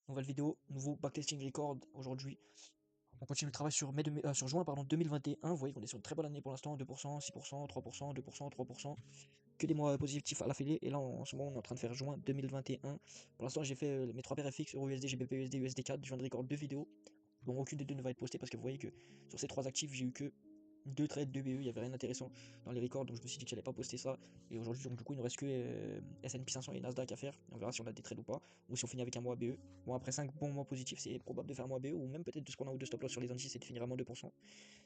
Nouvelle vidéo, nouveau backtesting record aujourd'hui. On continue le travail sur juin 2021. Vous voyez qu'on est sur une très bonne année pour l'instant. 2%, 6%, 3%, 2%, 3%. Que des mois positifs à l'affilée. Et là, en ce moment, on est en train de faire juin 2021. Pour l'instant, j'ai fait mes 3 paires FX, EURUSD, GBP, USD, USD4. Je viens de record 2 vidéos. Bon, aucune des deux ne va être postée parce que vous voyez que sur ces 3 actifs, j'ai eu que 2 trades, 2 BE, il n'y avait rien d'intéressant dans les records, donc je me suis dit que j'allais pas poster ça. Et aujourd'hui, donc du coup, il ne reste que S&P 500 et Nasdaq à faire. On verra si on a des trades ou pas, ou si on finit avec un mois BE. Bon, après 5 bons mois positifs, c'est probable de faire un mois BE, ou même peut-être de se prendre un ou deux stop loss sur les indices et de finir à moins 2%.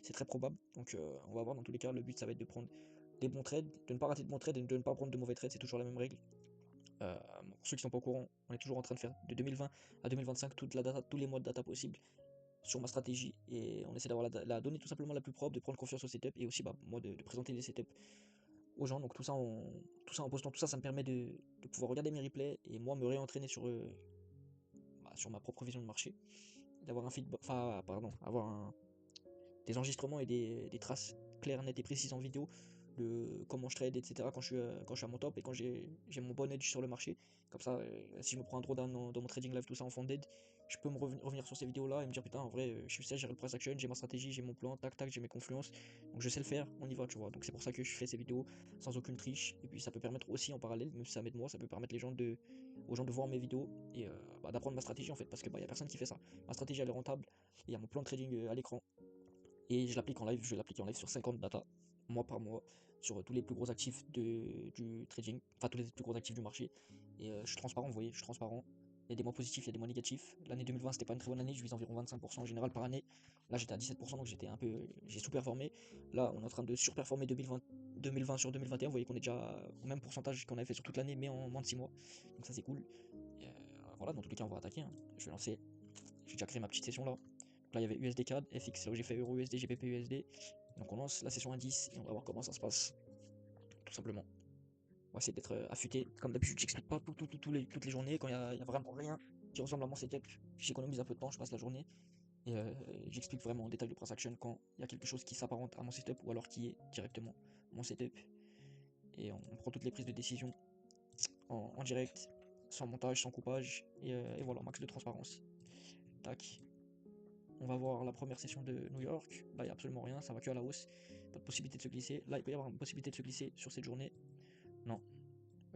C'est très probable, donc on va voir. Dans tous les cas, le but ça va être de prendre des bons trades, de ne pas rater de bons trades et de ne pas prendre de mauvais trades, c'est toujours la même règle. Pour ceux qui sont pas au courant, on est toujours en train de faire de 2020 à 2025 toute la data, tous les mois de data possibles sur ma stratégie et on essaie d'avoir la donnée tout simplement la plus propre, de prendre confiance au setup et aussi bah, moi de présenter les setups aux gens. Donc tout ça en postant tout ça, ça me permet de pouvoir regarder mes replays et moi me réentraîner sur ma propre vision de marché, d'avoir un feedback, enfin pardon, des enregistrements et des traces claires, nettes et précises en vidéo de comment je trade, etc. Quand je suis à mon top et quand j'ai mon bon edge sur le marché. Comme ça, si je me prends un drawdown dans mon trading live, tout ça en fond d'aide, je peux me revenir sur ces vidéos là et me dire putain, en vrai, je suis sage, j'ai le price action, j'ai ma stratégie, j'ai mon plan, tac tac, j'ai mes confluences. Donc je sais le faire, on y va, tu vois. Donc c'est pour ça que je fais ces vidéos sans aucune triche. Et puis ça peut permettre aussi en parallèle, même si ça m'aide moi, ça peut permettre aux gens de voir mes vidéos et bah, d'apprendre ma stratégie en fait. Parce que bah, y a personne qui fait ça. Ma stratégie elle est rentable, il y a mon plan de trading à l'écran. Et je l'applique en live, je l'applique en live sur 50 data, mois par mois, sur tous les plus gros actifs du trading, enfin tous les plus gros actifs du marché. Et je suis transparent, vous voyez, je suis transparent. Il y a des mois positifs, il y a des mois négatifs. L'année 2020, c'était pas une très bonne année, je vise environ 25% en général par année. Là, j'étais à 17%, donc j'ai sous-performé. Là, on est en train de surperformer 2020 sur 2021. Vous voyez qu'on est déjà au même pourcentage qu'on avait fait sur toute l'année, mais en moins de 6 mois. Donc ça, c'est cool. Et voilà, dans tous les cas, on va attaquer, hein. Je vais lancer. J'ai déjà créé ma petite session là. Donc là, il y avait USD CAD, FX, là où j'ai fait Euro USD, GBP USD. Donc on lance la session indice et on va voir comment ça se passe, tout simplement. On va essayer d'être affûté. Comme d'habitude, j'explique pas toutes les journées. Quand il y a vraiment rien qui ressemble à mon setup, j'économise un peu de temps, je passe la journée. Et j'explique vraiment en détail le price action quand il y a quelque chose qui s'apparente à mon setup ou alors qui est directement mon setup. Et on prend toutes les prises de décision en direct, sans montage, sans coupage. Et voilà, max de transparence. Tac. On va voir la première session de New York. Là, il n'y a absolument rien, ça va que à la hausse. Pas de possibilité de se glisser. Là, il peut y avoir une possibilité de se glisser sur cette journée. Non,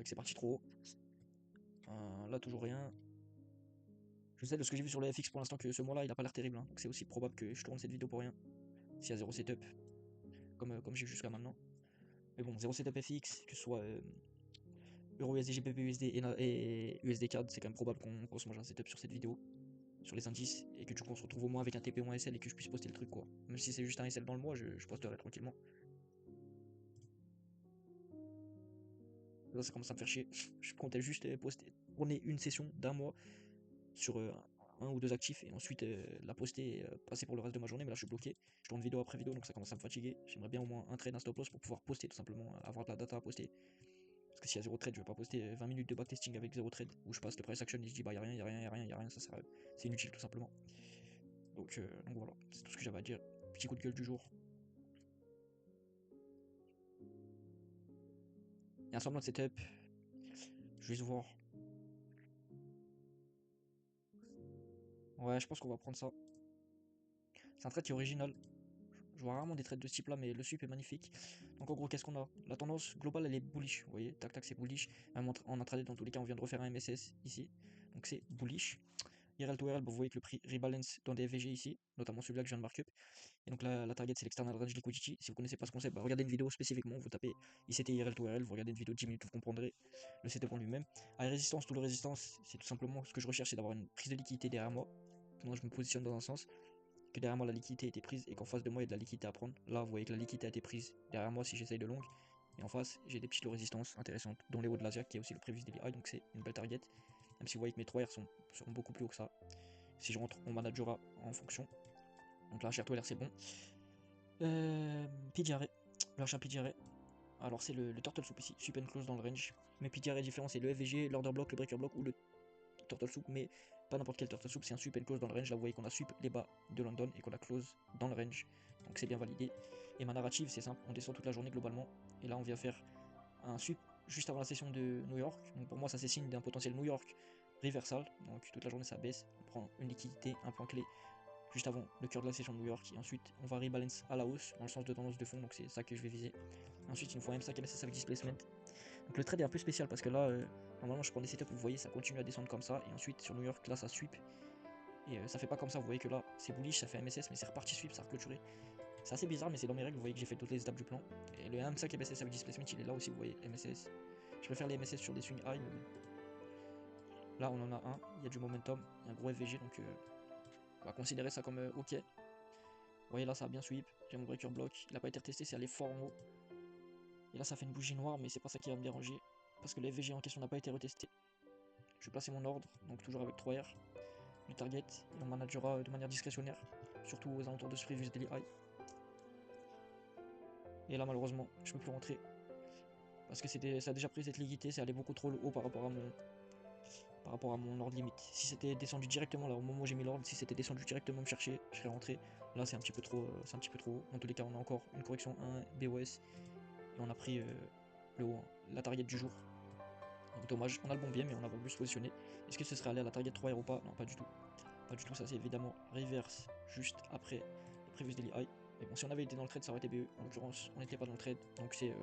c'est parti trop haut. Là, toujours rien. Je sais de ce que j'ai vu sur le FX pour l'instant que ce mois-là, il a pas l'air terrible, hein. Donc c'est aussi probable que je tourne cette vidéo pour rien. S'il y a zéro setup, comme j'ai vu jusqu'à maintenant. Mais bon, zéro setup FX, que ce soit Euro USD, GBP USD et USD CAD, c'est quand même probable qu'on se mange un setup sur cette vidéo, sur les indices, et que du coup on se retrouve au moins avec un TP ou un SL et que je puisse poster le truc, quoi. Même si c'est juste un SL dans le mois, je posterai tranquillement. Là, ça commence à me faire chier. Je comptais juste poster, tourner une session d'un mois sur un ou deux actifs et ensuite la poster et passer pour le reste de ma journée. Mais là, je suis bloqué. Je tourne vidéo après vidéo, donc ça commence à me fatiguer. J'aimerais bien au moins un trade, un stop loss pour pouvoir poster tout simplement, avoir de la data à poster. Parce que s'il y a zéro trade, je vais pas poster 20 minutes de backtesting avec zéro trade où je passe le price action et je dis bah y'a rien, y'a rien, y'a rien, y'a rien, ça sert à... C'est inutile tout simplement. Donc voilà, c'est tout ce que j'avais à dire. Petit coup de gueule du jour. Il y a un semblant de setup. Je vais se voir. Ouais, je pense qu'on va prendre ça. C'est un trade qui est original. Je vois rarement des trades de ce type là, mais le sup est magnifique. Donc en gros, qu'est-ce qu'on a? La tendance globale, elle est bullish. Vous voyez, tac tac, c'est bullish. Même en intraday, dans tous les cas, on vient de refaire un MSS ici. Donc c'est bullish. IRL to IRL, vous voyez que le prix rebalance dans des FVG ici, notamment celui-là que je viens de markup. Et donc la target, c'est l'external range liquidity. Si vous connaissez pas ce concept, bah, regardez une vidéo spécifiquement. Vous tapez ICT IRL to IRL, vous regardez une vidéo de 10 minutes, vous comprendrez le setup en lui-même. À résistance, tout le résistance, c'est tout simplement ce que je recherche, c'est d'avoir une prise de liquidité derrière moi. Moi, je me positionne dans un sens que derrière moi la liquidité a été prise et qu'en face de moi il y a de la liquidité à prendre. Là, vous voyez que la liquidité a été prise derrière moi si j'essaye de long. Et en face, j'ai des petites low résistances intéressantes, dont les hauts de l'Asia qui est aussi le previous daily high, donc c'est une belle target. Même si vous voyez que mes 3 R seront beaucoup plus hauts que ça. Si je rentre, on managera en fonction. Donc là, HRTOLR c'est bon. PDRE, lâche un PDRE. Alors c'est le turtle soup ici, sup and close dans le range. Mais PDRE différent, c'est le FVG, l'order block, le breaker block ou le turtle soup, mais pas n'importe quel turtle soup, c'est un sup and close dans le range. Là, vous voyez qu'on a sup les bas de London et qu'on a close dans le range, donc c'est bien validé. Et ma narrative, c'est simple, on descend toute la journée globalement, et là, on vient faire un sup juste avant la session de New York. Donc pour moi, ça c'est signe d'un potentiel New York reversal, donc toute la journée ça baisse, on prend une liquidité, un point clé juste avant le cœur de la session de New York, et ensuite on va rebalance à la hausse dans le sens de tendance de fond, donc c'est ça que je vais viser. Ensuite une fois M5 MSS avec displacement. Donc le trade est un peu spécial parce que là, normalement je prends des setups, vous voyez ça continue à descendre comme ça, et ensuite sur New York là ça sweep, et ça fait pas comme ça, vous voyez que là c'est bullish, ça fait MSS, mais c'est reparti sweep, ça a clôturé. C'est assez bizarre, mais c'est dans mes règles, vous voyez que j'ai fait toutes les étapes du plan. Et le M5 MSS avec displacement, il est là aussi, vous voyez, MSS. Je préfère les MSS sur des swing high, mais bon. Là, on en a un, il y a du momentum, il y a un gros FVG, donc on va considérer ça comme ok. Vous voyez, là, ça a bien sweep, j'ai mon breaker block, il n'a pas été retesté, c'est allé fort en haut. Et là, ça fait une bougie noire, mais c'est pas ça qui va me déranger, parce que le FVG en question n'a pas été retesté. Je vais placer mon ordre, donc toujours avec 3R, du target, et on managera de manière discrétionnaire, surtout aux alentours de ce previous daily high. Et là, malheureusement, je peux plus rentrer. Parce que ça a déjà pris cette liquidité, c'est allé beaucoup trop haut par rapport à mon ordre limite. Si c'était descendu directement là au moment où j'ai mis l'ordre, si c'était descendu directement me chercher, je serais rentré. Là c'est un petit peu trop haut. Dans tous les cas on a encore une correction 1 BOS et on a pris le haut, hein, la target du jour. Donc dommage, on a le bon biais mais on a voulu se positionner. Est-ce que ce serait aller à la target 3R ou pas? Non, pas du tout. Pas du tout, ça c'est évidemment reverse juste après le previous daily high. Mais bon, si on avait été dans le trade ça aurait été BE. En l'occurrence on n'était pas dans le trade, donc c'est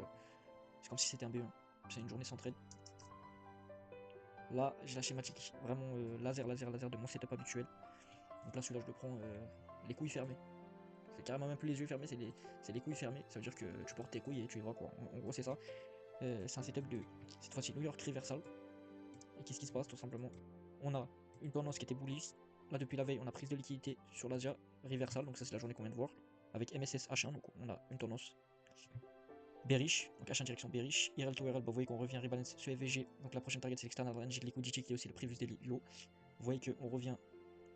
comme si c'était un BE. C'est une journée sans trade. Là, j'ai la schématique vraiment laser de mon setup habituel. Donc là, celui-là, je le prends les couilles fermées. C'est carrément même plus les yeux fermés, c'est les couilles fermées. Ça veut dire que tu portes tes couilles et tu y vas quoi. En gros, c'est ça. C'est un setup de cette fois-ci New York reversal. Et qu'est-ce qui se passe tout simplement? On a une tendance qui était bullish. Là, depuis la veille, on a prise de liquidité sur l'Asia reversal. Donc ça, c'est la journée qu'on vient de voir. Avec MSS H1, donc on a une tendance bearish, donc H1 direction bearish, IRL to IRL, bah, vous voyez qu'on revient rebalance ce FVG, donc la prochaine target c'est l'external range liquidity qui est aussi le previous daily low. Vous voyez qu'on revient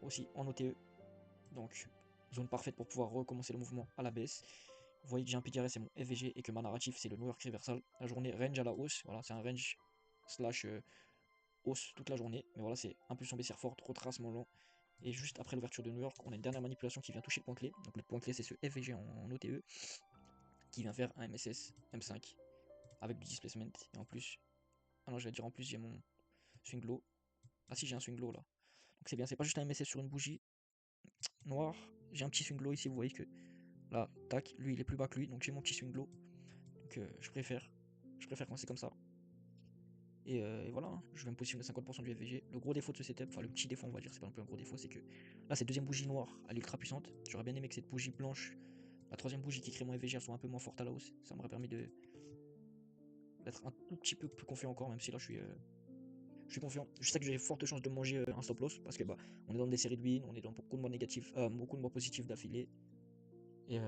aussi en OTE, donc zone parfaite pour pouvoir recommencer le mouvement à la baisse. Vous voyez que j'ai un PDRS c'est mon FVG et que ma narrative c'est le New York reversal. La journée range à la hausse, voilà, c'est un range slash hausse toute la journée, mais voilà, c'est impulsion baissière forte, retracement lent. Et juste après l'ouverture de New York, on a une dernière manipulation qui vient toucher le point clé. Donc le point clé c'est ce FVG en OTE qui vient faire un MSS M5 avec du displacement. Et en plus, ah non, je vais dire en plus, j'ai mon swing low. Ah si, j'ai un swing low là. Donc c'est bien, c'est pas juste un MSS sur une bougie noire. J'ai un petit swing low ici, vous voyez que là, tac, lui il est plus bas que lui, donc j'ai mon petit swing low. Donc je préfère quand c'est comme ça. Et voilà, hein, je vais me positionner à 50% du FVG. Le gros défaut de ce setup, enfin le petit défaut on va dire, c'est pas non plus un gros défaut, c'est que là cette deuxième bougie noire, elle est ultra puissante. J'aurais bien aimé que cette bougie blanche, la troisième bougie qui crée mon FVG, soit un peu moins forte à la hausse. Ça m'aurait permis d'être un tout petit peu plus confiant encore, même si là je suis confiant. Je sais que j'ai forte chance de manger un stop loss parce que bah on est dans des séries de win, on est dans beaucoup de mois négatifs, beaucoup de mois positifs d'affilée. Et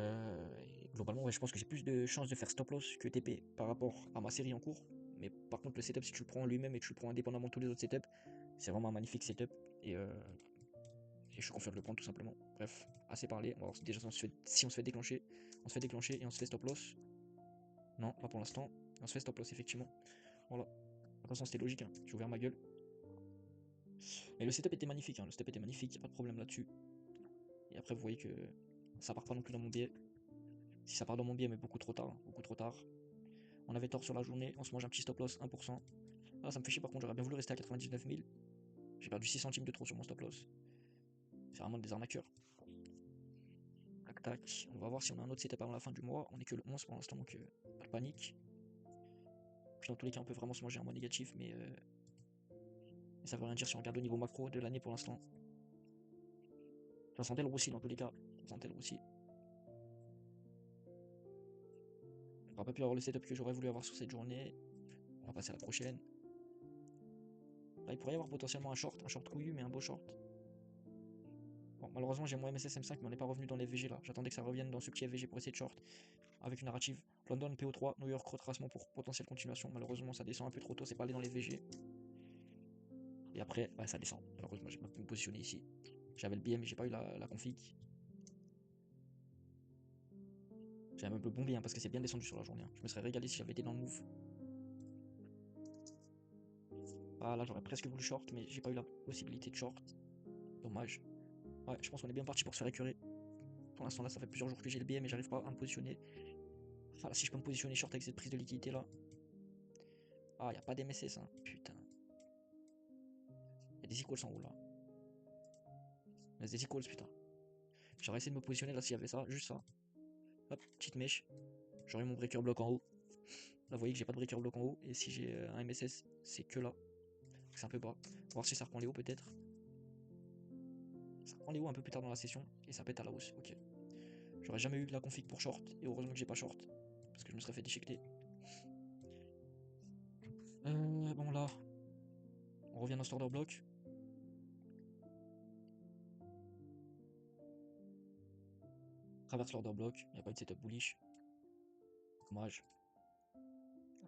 globalement, ouais, je pense que j'ai plus de chances de faire stop loss que TP par rapport à ma série en cours. Mais par contre, le setup, si tu le prends lui-même et tu le prends indépendamment de tous les autres setups, c'est vraiment un magnifique setup. Et je suis confiant de le prendre tout simplement. Bref, assez parlé. On va voir déjà si on se fait déclencher. On se fait déclencher et on se fait stop loss. Non, pas pour l'instant. On se fait stop loss, effectivement. Voilà. De toute façon, c'était logique. Hein. J'ai ouvert ma gueule. Mais le setup était magnifique. Hein. Le setup était magnifique. Y a pas de problème là-dessus. Et après, vous voyez que ça part pas non plus dans mon biais. Si ça part dans mon biais, mais beaucoup trop tard. Hein. Beaucoup trop tard. On avait tort sur la journée. On se mange un petit stop loss 1%. Ah, ça me fait chier par contre. J'aurais bien voulu rester à 99 000. J'ai perdu 6 centimes de trop sur mon stop loss. C'est vraiment des arnaqueurs. Tac tac. On va voir si on a un autre setup avant la fin du mois. On est que le 11 pour l'instant, donc pas de panique. Puis dans tous les cas, on peut vraiment se manger un mois négatif, mais ça veut rien dire si on regarde au niveau macro de l'année pour l'instant. Ça sentait le roussi dans tous les cas. Ça sentait le roussi. On va pas pu avoir le setup que j'aurais voulu avoir sur cette journée. On va passer à la prochaine. Là, il pourrait y avoir potentiellement un short couillu, mais un beau short. Bon, malheureusement, j'ai mon MSS M5, mais on n'est pas revenu dans les VG là. J'attendais que ça revienne dans ce petit VG pour essayer de short. Avec une narrative London PO3, New York retracement pour potentielle continuation. Malheureusement, ça descend un peu trop tôt, c'est pas allé dans les VG. Et après, ouais, ça descend. Malheureusement, j'ai pas pu me positionner ici. J'avais le billet, mais j'ai pas eu la config. J'avais un peu bon bien parce que c'est bien descendu sur la journée. Hein. Je me serais régalé si j'avais été dans le move. Ah là, j'aurais presque voulu short, mais j'ai pas eu la possibilité de short. Dommage. Ouais, je pense qu'on est bien parti pour se faire écurer. Pour l'instant, là, ça fait plusieurs jours que j'ai le billet, mais j'arrive pas à me positionner. Enfin, là, si je peux me positionner short avec cette prise de liquidité là. Ah, y a pas d'MSS, hein. Putain. Y a des equals en haut là. Il reste des equals, putain. J'aurais essayé de me positionner là s'il y avait ça, juste ça. Hop, petite mèche. J'aurais mon breaker block en haut. Là, vous voyez que j'ai pas de breaker block en haut. Et si j'ai un MSS, c'est que là. C'est un peu bas. Voir si ça reprend les hauts peut-être. Ça reprend les hauts un peu plus tard dans la session. Et ça pète à la hausse. Ok. J'aurais jamais eu de la config pour short. Et heureusement que j'ai pas short. Parce que je me serais fait déchiqueter. Bon là. On revient dans cet order block. Traverse l'order block. Il n'y a pas eu de setup bullish. Dommage.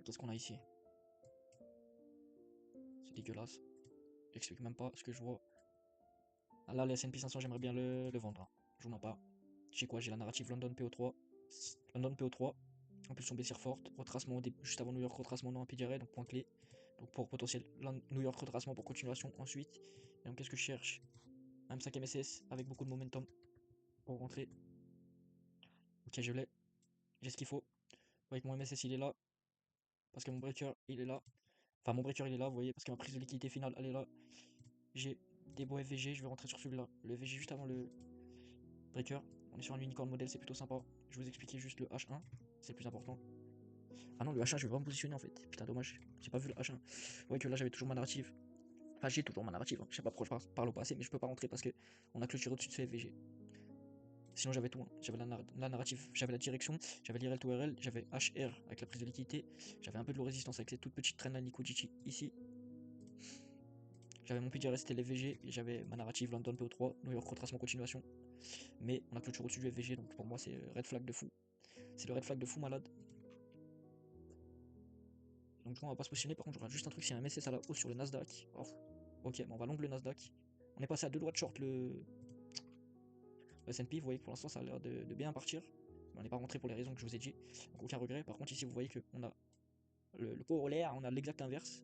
Qu'est-ce qu'on a ici? C'est dégueulasse. J'explique même pas ce que je vois. Ah là, les S&P 500, j'aimerais bien le vendre, hein. Je vous mens pas. J'ai quoi? J'ai la narrative London PO3. London PO3. En plus, son baissière forte. Retracement juste avant New York, retracement dans un pied d'arrêt, donc point clé. Donc pour potentiel New York retracement pour continuation ensuite. Et donc qu'est-ce que je cherche? Un M5 MSS avec beaucoup de momentum pour rentrer. Ok, je l'ai. J'ai ce qu'il faut. Vous voyez que mon MSS il est là. Parce que mon breaker il est là. Enfin, mon breaker il est là, vous voyez, parce que ma prise de liquidité finale elle est là. J'ai des beaux FVG, je vais rentrer sur celui-là. Le FVG juste avant le breaker. On est sur un unicorn modèle, c'est plutôt sympa. Je vais vous expliquer juste le H1, c'est le plus important. Ah non, le H1, je vais pas me positionner en fait. Putain, dommage, j'ai pas vu le H1. Vous voyez que là j'avais toujours ma narrative. Enfin, j'ai toujours ma narrative, hein. Je sais pas pourquoi je parle au passé, mais je peux pas rentrer parce que on a clôturé au-dessus de ce FVG. Sinon, j'avais tout, hein. J'avais la narrative, j'avais la direction, j'avais l'IRL to RL, j'avais HR avec la prise de liquidité, j'avais un peu de low résistance avec cette toute petite trendline liquidity ici. J'avais mon PDRS, c'était l'FVG, et j'avais ma narrative London PO3, New York retracement continuation. Mais on a clôturé au-dessus du FVG, donc pour moi c'est red flag de fou. C'est le red flag de fou malade. Donc on va pas se positionner, par contre j'aurai juste un truc, c'est un MSS à la hausse sur le Nasdaq. Oh. Ok, bon, on va long le Nasdaq. On est passé à deux doigts de short le S&P, vous voyez que pour l'instant ça a l'air de bien partir. Mais on n'est pas rentré pour les raisons que je vous ai dit, donc aucun regret. Par contre ici vous voyez qu'on a le corollaire, on a l'exact inverse.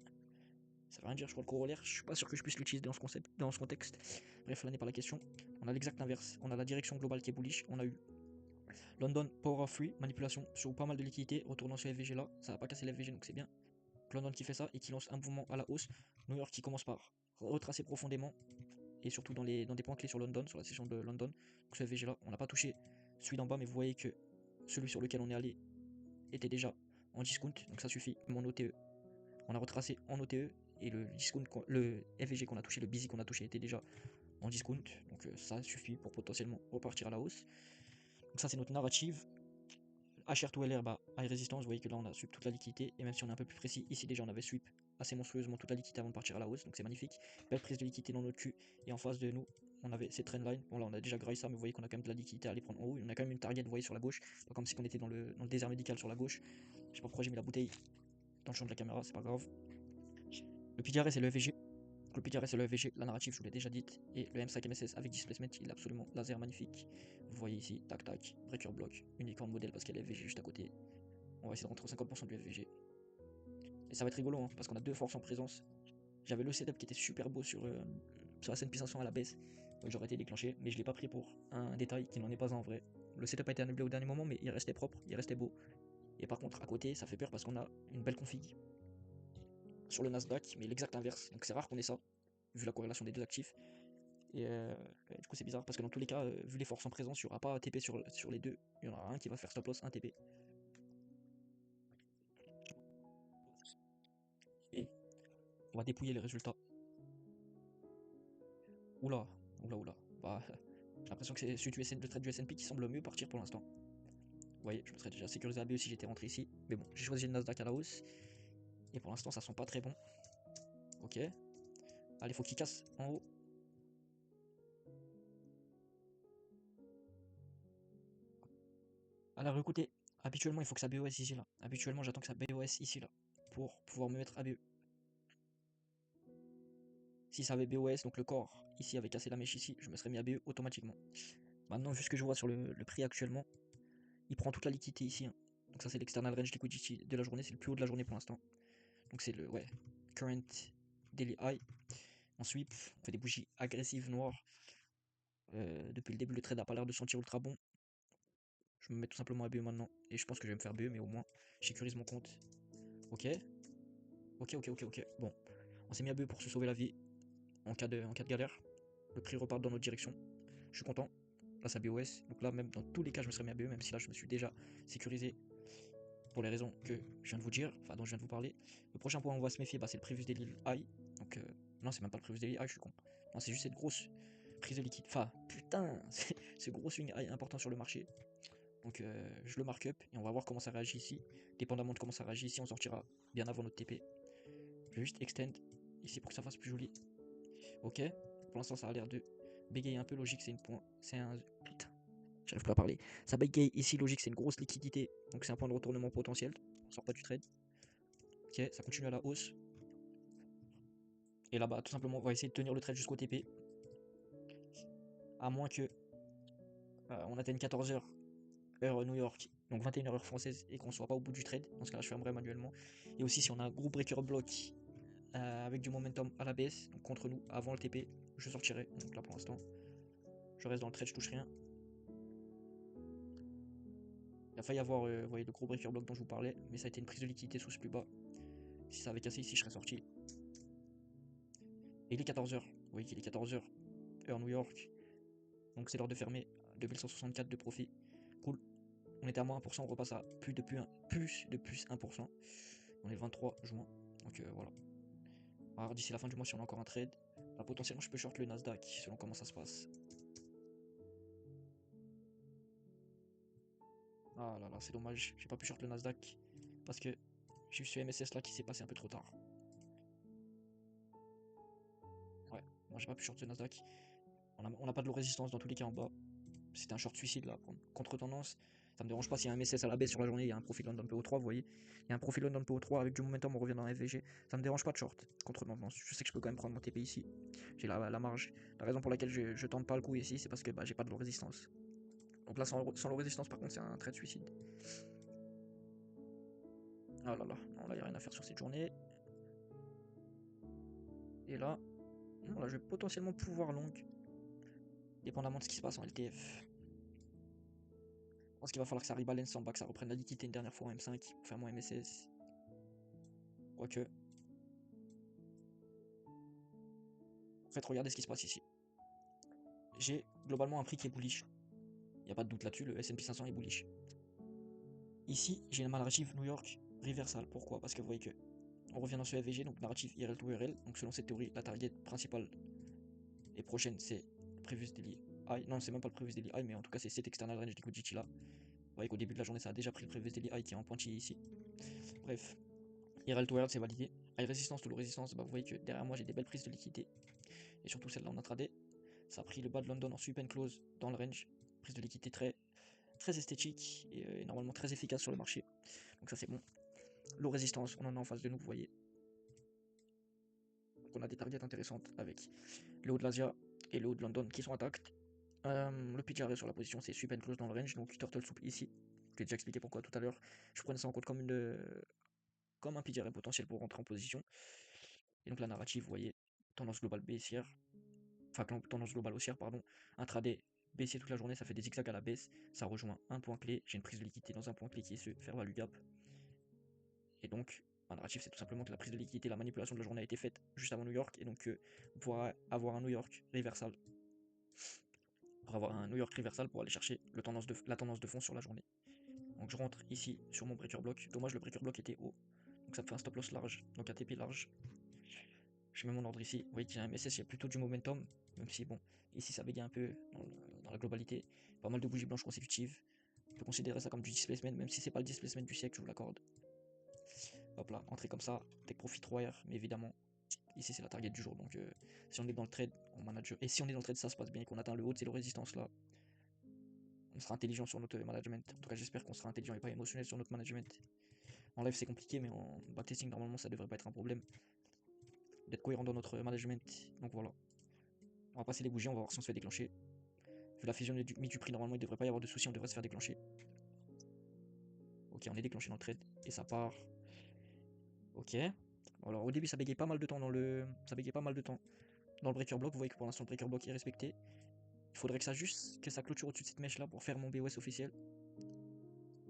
Ça veut rien dire, je crois le corollaire, je suis pas sûr que je puisse l'utiliser dans ce concept, dans ce contexte. Bref, là n'est pas la question. On a l'exact inverse, on a la direction globale qui est bullish, on a eu London Power of Free, manipulation sur pas mal de liquidités, retournant sur FVG là, ça va pas casser l'FVG donc c'est bien. London qui fait ça et qui lance un mouvement à la hausse. New York qui commence par retracer profondément et surtout dans des points clés sur London, sur la session de London. Donc ce FVG là, on n'a pas touché celui d'en bas, mais vous voyez que celui sur lequel on est allé était déjà en discount, donc ça suffit. Mon OTE, on a retracé en OTE et le discount, le FVG qu'on a touché, le busy qu'on a touché était déjà en discount, donc ça suffit pour potentiellement repartir à la hausse. Donc ça c'est notre narrative. HR to LR, bah, high résistance, vous voyez que là on a sweep toute la liquidité, et même si on est un peu plus précis, ici déjà on avait sweep assez monstrueusement toute la liquidité avant de partir à la hausse, donc c'est magnifique. Belle prise de liquidité dans notre cul, et en face de nous, on avait cette trendline. Bon là on a déjà graillé ça, mais vous voyez qu'on a quand même de la liquidité à aller prendre en haut, on a quand même une target, vous voyez, sur la gauche, pas comme si on était dans le désert médical sur la gauche. Je sais pas pourquoi j'ai mis la bouteille dans le champ de la caméra, c'est pas grave. Le PDR c'est le FVG. Le PDR c'est le FVG, la narrative je vous l'ai déjà dite, et le M5 MSS avec displacement, il est absolument laser magnifique. Vous voyez ici, tac tac, breaker block, unicorn modèle parce qu'il y a le FVG juste à côté. On va essayer de rentrer au 50% du FVG. Et ça va être rigolo, hein, parce qu'on a deux forces en présence. J'avais le setup qui était super beau sur la S&P 500 à la baisse. Donc j'aurais été déclenché, mais je l'ai pas pris pour un détail qui n'en est pas un vrai. Le setup a été annulé au dernier moment, mais il restait propre, il restait beau. Et par contre, à côté, ça fait peur parce qu'on a une belle config sur le Nasdaq, mais l'exact inverse. Donc c'est rare qu'on ait ça, vu la corrélation des deux actifs. Et du coup, c'est bizarre parce que dans tous les cas, vu les forces en présence, il n'y aura pas TP sur les deux. Il y en aura un qui va faire stop loss, un TP. Et on va dépouiller les résultats. Oula, oula, oula. Bah, j'ai l'impression que c'est celui le trade du S&P qui semble mieux partir pour l'instant. Vous voyez, je me serais déjà sécurisé à BE si j'étais rentré ici. Mais bon, j'ai choisi le Nasdaq à la hausse. Et pour l'instant, ça sent pas très bon. Ok. Allez, faut qu'il casse en haut. Alors écoutez, habituellement, il faut que ça BOS ici là. Habituellement, j'attends que ça BOS ici là. Pour pouvoir me mettre à BE. Si ça avait BOS, donc le corps ici avait cassé la mèche ici, je me serais mis à BE automatiquement. Maintenant, vu ce que je vois sur le prix actuellement, il prend toute la liquidité ici, hein. Donc ça c'est l'external range liquidity de la journée, c'est le plus haut de la journée pour l'instant. Donc c'est le current daily high. On sweep, on fait des bougies agressives noires. Depuis le début, le trade n'a pas l'air de sentir ultra bon. Je me mets tout simplement à BE maintenant. Et je pense que je vais me faire BE, mais au moins, je sécurise mon compte. Ok. Ok. Bon. On s'est mis à BE pour se sauver la vie. en cas de galère. Le prix repart dans notre direction. Je suis content. Là, ça BOS. Donc là, même dans tous les cas, je me serais mis à BE, même si là, je me suis déjà sécurisé pour les raisons que je viens de vous dire, enfin, dont je viens de vous parler. Le prochain point où on va se méfier, bah, c'est le Previous Daily High. Donc, non, c'est même pas le Previous Daily High, je suis con. Non, c'est juste cette grosse prise de liquide. Enfin, putain, c'est ce gros swing high important sur le marché. Donc, je le mark up et on va voir comment ça réagit ici. Dépendamment de comment ça réagit ici, on sortira bien avant notre TP. Je vais juste extend ici pour que ça fasse plus joli. Ok, pour l'instant, ça a l'air de bégayer un peu. Logique, c'est une point. C'est un. Putain, j'arrive pas à parler. Ça bégaye ici, logique, c'est une grosse liquidité. Donc, c'est un point de retournement potentiel. On sort pas du trade. Ok, ça continue à la hausse. Et là, bah, tout simplement, on va essayer de tenir le trade jusqu'au TP. À moins que on atteigne 14h, heure New York, donc 21h heure française, et qu'on soit pas au bout du trade. Dans ce cas-là, je fermerai manuellement. Et aussi, si on a un gros breaker block avec du momentum à la baisse, donc contre nous, avant le TP, je sortirai. Donc là, pour l'instant, je reste dans le trade, je touche rien. Il a failli y avoir vous voyez, le gros breaker block dont je vous parlais, mais ça a été une prise de liquidité sous ce plus bas. Si ça avait cassé ici, je serais sorti. Et il est 14h. Vous voyez qu'il est 14h, heure New York. Donc c'est l'heure de fermer. 2164 de profit. Cool. On était à moins 1%, on repasse à plus de plus 1%. On est le 23 juin. Donc voilà. Alors d'ici la fin du mois, si on a encore un trade, là, potentiellement je peux short le Nasdaq selon comment ça se passe. Ah là là, c'est dommage. J'ai pas pu short le Nasdaq parce que j'ai eu ce MSS là qui s'est passé un peu trop tard. Ouais, moi j'ai pas pu short ce Nasdaq. On n'a pas de low résistance dans tous les cas en bas. C'était un short suicide là, contre tendance. Ça me dérange pas s'il y a un MSS à la baisse sur la journée, il y a un profil London PO3, vous voyez. Il y a un profil London PO3 avec du momentum, on revient dans FVG. Ça me dérange pas de short contre tendance. Je sais que je peux quand même prendre mon TP ici. J'ai la marge. La raison pour laquelle je tente pas le coup ici, c'est parce que bah, j'ai pas de low résistance. Donc là, sans low résistance, par contre, c'est un trade suicide. Ah là là, non, là, il n'y a rien à faire sur cette journée. Et là, non, là, je vais potentiellement pouvoir long, dépendamment de ce qui se passe en LTF. Je pense qu'il va falloir que ça rebalance en bas, que ça reprenne la liquidité une dernière fois en M5 pour faire mon MSS. Quoique. En fait, regardez ce qui se passe ici. J'ai globalement un prix qui est bullish. Il n'y a pas de doute là-dessus, le S&P 500 est bullish. Ici, j'ai une narrative New York reversal. Pourquoi? Parce que vous voyez que on revient dans ce FVG, donc narrative IRL to URL. Donc selon cette théorie, la target principale et prochaine, c'est le Previous Daily High. Non, c'est même pas le Previous Daily High, mais en tout cas, c'est cet external range liquidity là. Vous voyez qu'au début de la journée, ça a déjà pris le Previous Daily High qui est en pointillé ici. Bref, IRL to URL, c'est validé. High résistance to low résistance, bah, vous voyez que derrière moi, j'ai des belles prises de liquidité. Et surtout celle-là en intraday. Ça a pris le bas de London en sweep and close dans le range. Prise de liquidité très esthétique et normalement très efficace sur le marché. Donc ça c'est bon. Low résistance, on en a en face de nous, vous voyez. Donc on a des targets intéressantes avec le haut de l'Asia et le haut de London qui sont intacts. Le pitch arrêt sur la position c'est sweep and close dans le range, donc turtle soup ici. Je t'ai déjà expliqué pourquoi tout à l'heure. Je prenais ça en compte comme un pitch arrêt potentiel pour rentrer en position. Et donc la narrative, vous voyez, tendance globale baissière, enfin tendance globale haussière, pardon, intraday baissier toute la journée, ça fait des zigzags à la baisse, ça rejoint un point clé, j'ai une prise de liquidité dans un point clé qui est ce fair value gap. Et donc, un narratif, c'est tout simplement que la prise de liquidité, la manipulation de la journée a été faite juste avant New York, et donc on pourra avoir un New York reversal. Pour avoir un New York reversal pour aller chercher la tendance de fond sur la journée. Donc je rentre ici sur mon breaker block. Dommage, le breaker block était haut. Donc ça me fait un stop loss large, donc un TP large. Je mets mon ordre ici. Vous voyez qu'il y a un MSS, il y a plutôt du momentum. Même si, bon, ici ça bégaye un peu dans la globalité. Pas mal de bougies blanches consécutives. On peut considérer ça comme du displacement, même si c'est pas le displacement du siècle, je vous l'accorde. Hop là, entrer comme ça, take profit 3R, mais évidemment, ici c'est la target du jour. Donc si on est dans le trade, on manage. Et si on est dans le trade, ça se passe bien et qu'on atteint le haut de ces résistances là, on sera intelligent sur notre management. En tout cas, j'espère qu'on sera intelligent et pas émotionnel sur notre management. En live, c'est compliqué, mais en backtesting, normalement, ça devrait pas être un problème d'être cohérent dans notre management. Donc voilà. On va passer les bougies, on va voir si on se fait déclencher. Vu la fusion du prix, normalement, il devrait pas y avoir de soucis, on devrait se faire déclencher. Ok, on est déclenché dans le trade et ça part. Ok. Alors au début, ça bégayait pas mal de temps ça bégayait pas mal de temps dans le breaker block. Vous voyez que pour l'instant, le breaker block est respecté. Il faudrait que ça clôture au-dessus de cette mèche là pour faire mon BOS officiel.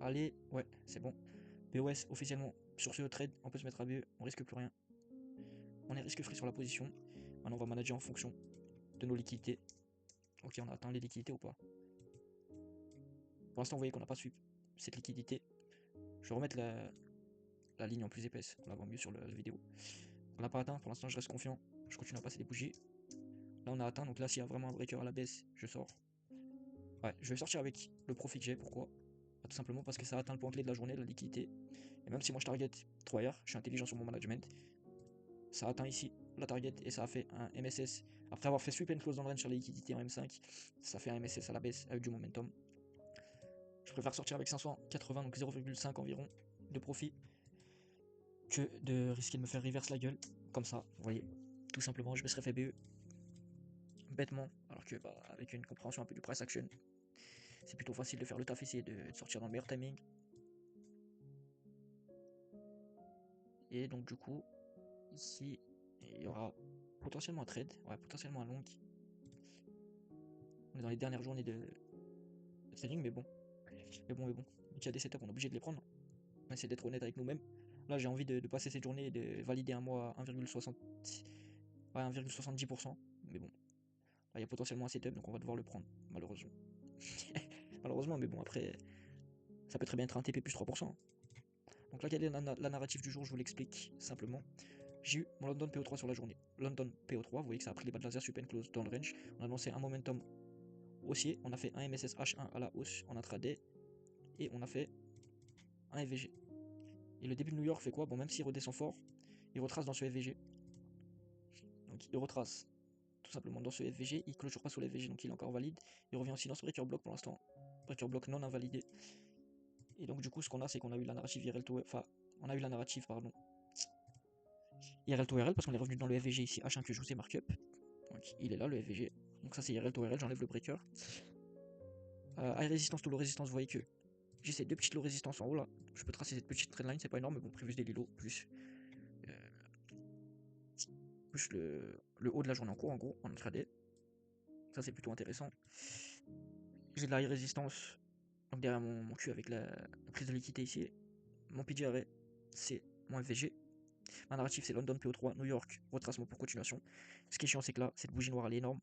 Allez, ouais, c'est bon. BOS officiellement sur ce trade, on peut se mettre à BE, on risque plus rien. On est risque free sur la position. Maintenant, on va manager en fonction de nos liquidités. Ok, on a atteint les liquidités ou pas? Pour l'instant, vous voyez qu'on n'a pas su cette liquidité. Je vais remettre la ligne en plus épaisse, on la voit mieux sur la vidéo. On n'a pas atteint, pour l'instant, je reste confiant. Je continue à passer des bougies. Là, on a atteint, donc là, s'il y a vraiment un breaker à la baisse, je sors. Ouais, je vais sortir avec le profit que j'ai, pourquoi? Bah, tout simplement parce que ça a atteint le point clé de la journée, la liquidité. Et même si moi je target 3R, je suis intelligent sur mon management, ça a atteint ici la target et ça a fait un MSS. Après avoir fait sweep and close dans le range sur la liquidité en M5, ça fait un MSS à la baisse avec du momentum. Je préfère sortir avec 580, donc 0,5 environ de profit, que de risquer de me faire reverse la gueule. Comme ça, vous voyez, tout simplement, je me serais fait BE bêtement, alors que bah, avec une compréhension un peu du price action, c'est plutôt facile de faire le taf ici et de sortir dans le meilleur timing. Et donc du coup, ici, il y aura potentiellement un trade, ouais, potentiellement un long. On est dans les dernières journées de trading, mais bon. Mais bon. Donc il y a des setups, on est obligé de les prendre. On va essayer d'être honnête avec nous-mêmes. Là, j'ai envie de passer cette journée et de valider un mois à 1,60, ouais, 1,70%. Mais bon, là, il y a potentiellement un setup, donc on va devoir le prendre, malheureusement. Malheureusement, mais bon, après, ça peut très bien être un TP plus 3%. Donc là, quelle est la narrative du jour? Je vous l'explique simplement. J'ai eu mon London PO3 sur la journée. London PO3, vous voyez que ça a pris les bas de laser super close dans le range. On a lancé un momentum haussier. On a fait un MSS H1 à la hausse en intraday. Et on a fait un FVG. Et le début de New York fait quoi? Bon, même s'il redescend fort, il retrace dans ce FVG. Donc il retrace tout simplement dans ce FVG. Il clôture pas sous le FVG, donc il est encore valide. Il revient aussi dans ce breaker block pour l'instant. Breaker block non invalidé. Et donc du coup, ce qu'on a, c'est qu'on a eu la narrative IRL to... Enfin, on a eu la narrative, pardon, IRL to IRL parce qu'on est revenu dans le FVG ici, H1 que je vous ai markup. Donc il est là, le FVG. Donc ça, c'est IRL to IRL, j'enlève le breaker. High résistance to low résistance, vous voyez que j'ai ces deux petites low résistance en haut là. Je peux tracer cette petite trendline, c'est pas énorme, mais bon, prévu des lilos, euh, plus le haut de la journée en cours, en gros, en intraday. Ça, c'est plutôt intéressant. J'ai de la high résistance, donc derrière mon cul avec la prise de liquidité ici. Mon PGRA, c'est mon FVG. Ma narrative, c'est London PO3, New York, retracement pour continuation. Ce qui est chiant, c'est que là, cette bougie noire, elle est énorme.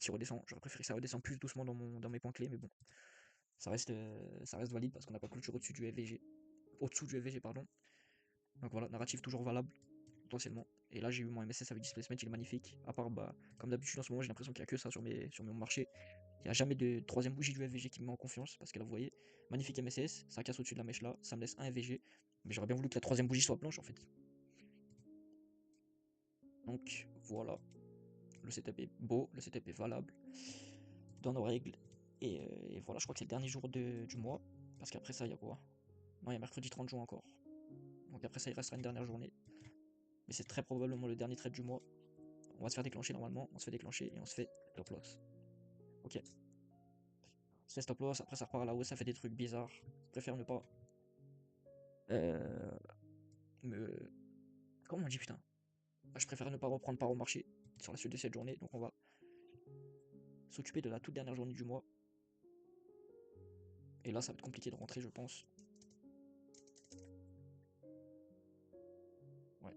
Qui redescend, j'aurais préféré que ça redescende plus doucement dans mes points clés, mais bon, ça reste valide parce qu'on n'a pas clôture au-dessus du FVG. Au-dessous du FVG, pardon. Donc voilà, narrative toujours valable, potentiellement. Et là, j'ai eu mon MSS avec displacement, il est magnifique. À part, bah, comme d'habitude, en ce moment, j'ai l'impression qu'il n'y a que ça sur mon marché. Il n'y a jamais de troisième bougie du FVG qui me met en confiance. Parce que là, vous voyez, magnifique MSS, ça casse au-dessus de la mèche là, ça me laisse un FVG. Mais j'aurais bien voulu que la troisième bougie soit blanche en fait. Donc voilà, le setup est beau, le setup est valable dans nos règles. Et voilà, je crois que c'est le dernier jour du mois. Parce qu'après ça, il y a quoi? Non, il y a mercredi 30 juin encore. Donc après ça, il restera une dernière journée. Mais c'est très probablement le dernier trade du mois. On va se faire déclencher normalement, on se fait déclencher et on se fait stop loss. Ok. On se fait stop loss, après ça repart à la hausse, ça fait des trucs bizarres. Je préfère ne pas euh, me. Comment on dit putain? Je préfère ne pas reprendre part au marché sur la suite de cette journée. Donc on va s'occuper de la toute dernière journée du mois. Et là ça va être compliqué de rentrer je pense. Ouais.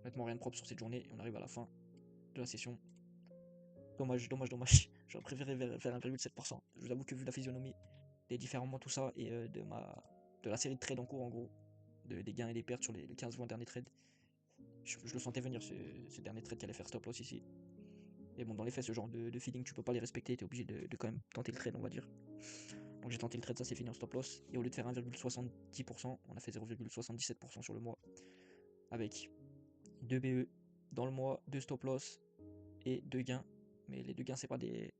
Honnêtement rien de propre sur cette journée et on arrive à la fin de la session. Dommage. J'aurais préféré faire 1,7%. Je vous avoue que vu la physionomie des différents mois, tout ça, et de la série de trades en cours, en gros, des gains et des pertes sur les 15-20 derniers trades, je le sentais venir ce dernier trade qui allait faire stop loss ici. Et bon, dans les faits, ce genre de feeling, tu peux pas les respecter, tu es obligé de quand même tenter le trade, on va dire. Donc j'ai tenté le trade, ça s'est fini en stop loss. Et au lieu de faire 1,70%, on a fait 0,77% sur le mois. Avec 2 BE dans le mois, 2 stop loss et 2 gains. Mais les 2 gains, c'est pas des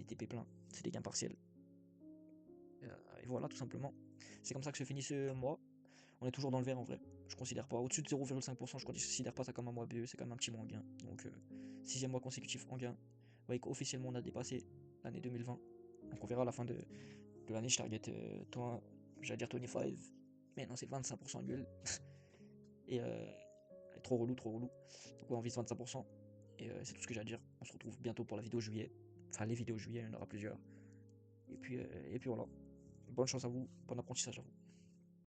TP pleins, c'est des gains partiels. Et voilà, tout simplement. C'est comme ça que se finit ce mois. On est toujours dans le vert en vrai. Je considère pas. Au-dessus de 0,5%, je considère pas ça comme un mois BE, c'est quand même un petit mois en gain. Donc, 6ème mois consécutif en gain. Vous voyez qu'officiellement, on a dépassé l'année 2020. Donc, on verra à la fin de l'année. Je target, j'allais dire 25, mais non, c'est 25% gueule. Et trop relou, trop relou. Donc, ouais, on vise 25%. Et c'est tout ce que j'ai à dire. On se retrouve bientôt pour la vidéo juillet. Enfin, les vidéos juillet, il y en aura plusieurs. Et puis voilà. Bonne chance à vous, bon apprentissage à vous.